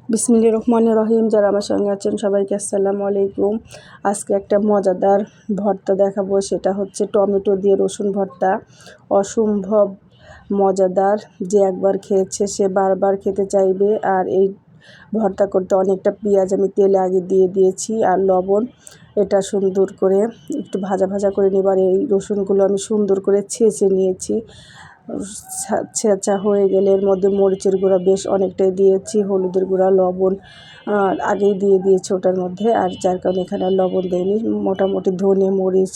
বিসমিল্লাহির রহমানির রহিম। যারা আমার সঙ্গে আছেন সবাইকে আসসালামু আলাইকুম। আজকে একটা মজাদার ভর্তা দেখাবো, সেটা হচ্ছে টমেটো দিয়ে রসুন ভর্তা। অসম্ভব মজাদার, যে একবার খেয়েছে সে বারবার খেতে চাইবে। আর এই ভর্তা করতে অনেকটা পেঁয়াজ আমি তেলে আগে দিয়ে দিয়েছি আর লবণ। এটা সুন্দর করে একটু ভাজা ভাজা করে নেবার, এই রসুনগুলো আমি সুন্দর করে ছেঁচে নিয়েছি। ছেঁচা হয়ে গেলে এর মধ্যে মরিচের গুঁড়া বেশ অনেকটাই দিয়েছি, হলুদের গুঁড়া, লবণ আগেই দিয়ে দিয়েছি ওটার মধ্যে, আর যার কারণে এখানে আর লবণ দেয়নি। মোটামুটি ধনে, মরিচ,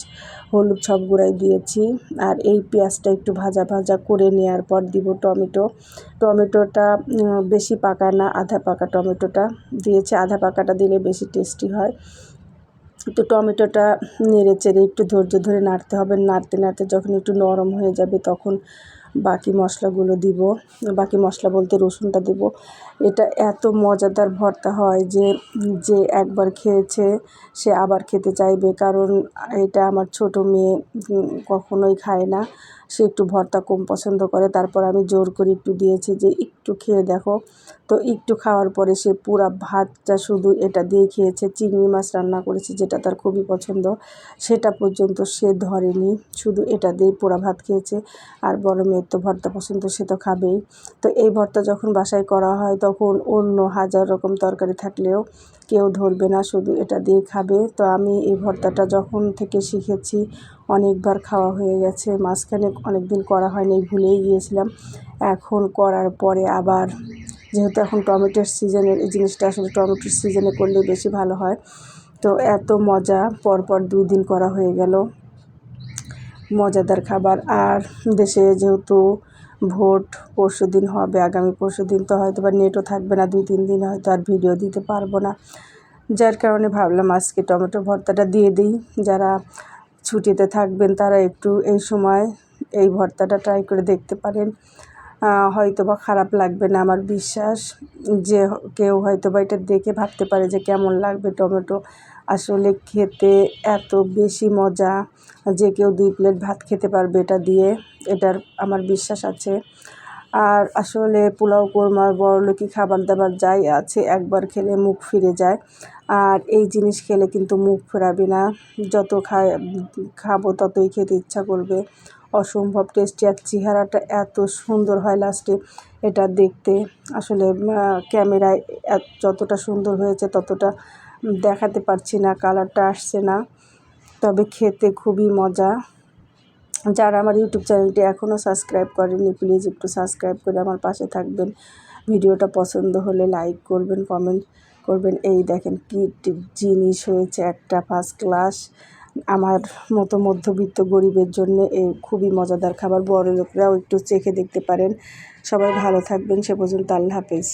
হলুদ সব গুঁড়াই দিয়েছি। আর এই পেঁয়াজটা একটু ভাজা ভাজা করে নেওয়ার পর দিব টমেটোটা বেশি পাকা না, আধা পাকা টমেটোটা দিয়েছি। আধা পাকাটা দিলে বেশি টেস্টি হয়। তো টমেটোটা নেড়ে চেড়ে একটু ধৈর্য ধরে নাড়তে হবে। নাড়তে নাড়তে যখন একটু নরম হয়ে যাবে তখন বাকি মশলাগুলো দিব। বাকি মশলা বলতে রসুনটা দেব। এটা এত মজাদার ভর্তা হয় যে যে একবার খেয়েছে সে আবার খেতে চাইবে, কারণ এটা আমার ছোট মেয়ে কখনোই খায় না, সে একটু ভর্তা কম পছন্দ করে। তারপর আমি জোর করে একটু দিয়েছি যে একটু খেয়ে দেখো। তো একটু খাওয়ার পরে সে পুরা ভাতটা শুধু এটা দিয়ে খেয়েছে। চিংড়ি মাছ রান্না করেছি যেটা তার খুবই পছন্দ, সেটা পর্যন্ত সে ধরেনি, শুধু এটা দিয়ে পুরা ভাত খেয়েছে। আর বড় মেয়ের তো ভর্তা পছন্দ, সে তো খাবেই। তো এই ভর্তা যখন বাসায় করা হয় তখন অন্য হাজার রকম তরকারি থাকলেও কেউ ধরবে না, শুধু এটা দিয়ে খাবে। তো আমি এই ভর্তাটা যখন থেকে শিখেছি অনেকবার খাওয়া হয়ে গেছে। মাঝখানে অনেক দিন করা হয়নি, ভুলেই গিয়েছিলাম। এখন করার পরে আবার, যেহেতু এখন টমেটোর সিজনের, এই জিনিসটা আসলে টমেটোর সিজনে করলে বেশি ভালো হয়। তো এত মজা, পরপর 2 দিন করা হয়ে গেল। মজাদার খাবার। আর দেশে যেহেতু ভোট পরশুদিন হবে, আগামী পরশুদিন, তো হয়তো বা নেটও থাকবে না 2-3 দিন, হয়তো আর ভিডিও দিতে পারবো না। যার কারণে ভাবলাম আজকে টমেটো ভর্তাটা দিয়ে দিই। যারা ছুটিতে থাকবেন তারা একটু এই সময় এই ভর্তাটা ট্রাই করে দেখতে পারেন। হয়তো বা খারাপ লাগবে না আমার বিশ্বাস। যে কেউ হয়তো বা এটা দেখে ভাবতে পারে যে কেমন লাগবে টমেটো, আসলে খেতে এত বেশি মজা যে কেউ 2 প্লেট ভাত খেতে পারবে এটা দিয়ে, এটার আমার বিশ্বাস আছে। আর আসলে পোলাও, কোরমা, বড়লোকি খাবার দাবার যাই আছে একবার খেলে মুখ ফিরে যায়। আর এই জিনিস খেলে কিন্তু মুখ ফেরাবে না, যত খাবো ততই খেতে ইচ্ছা করবে। অসম্ভব টেস্টি, আর চেহারাটা এত সুন্দর হয় লাস্টে এটা দেখতে। আসলে ক্যামেরায় যতটা সুন্দর হয়েছে ততটা দেখাতে পারছি না, কালারটা আসছে না, তবে খেতে খুবই মজা। যারা আমার ইউটিউব চ্যানেলটি এখনও সাবস্ক্রাইব করেনি প্লিজ একটু সাবস্ক্রাইব করে আমার পাশে থাকবেন। ভিডিওটা পছন্দ হলে লাইক করবেন, কমেন্ট করবেন। এই দেখেন কি জিনিস হয়েছে, একটা ফার্স্ট ক্লাস। আমার মতো মধ্যবিত্ত গরিবের জন্য এই খুবই মজাদার খাবার। বড় লোকরাও একটু চেখে দেখতে পারেন। সবাই ভালো থাকবেন, সে পর্যন্ত আল্লাহ হাফেজ।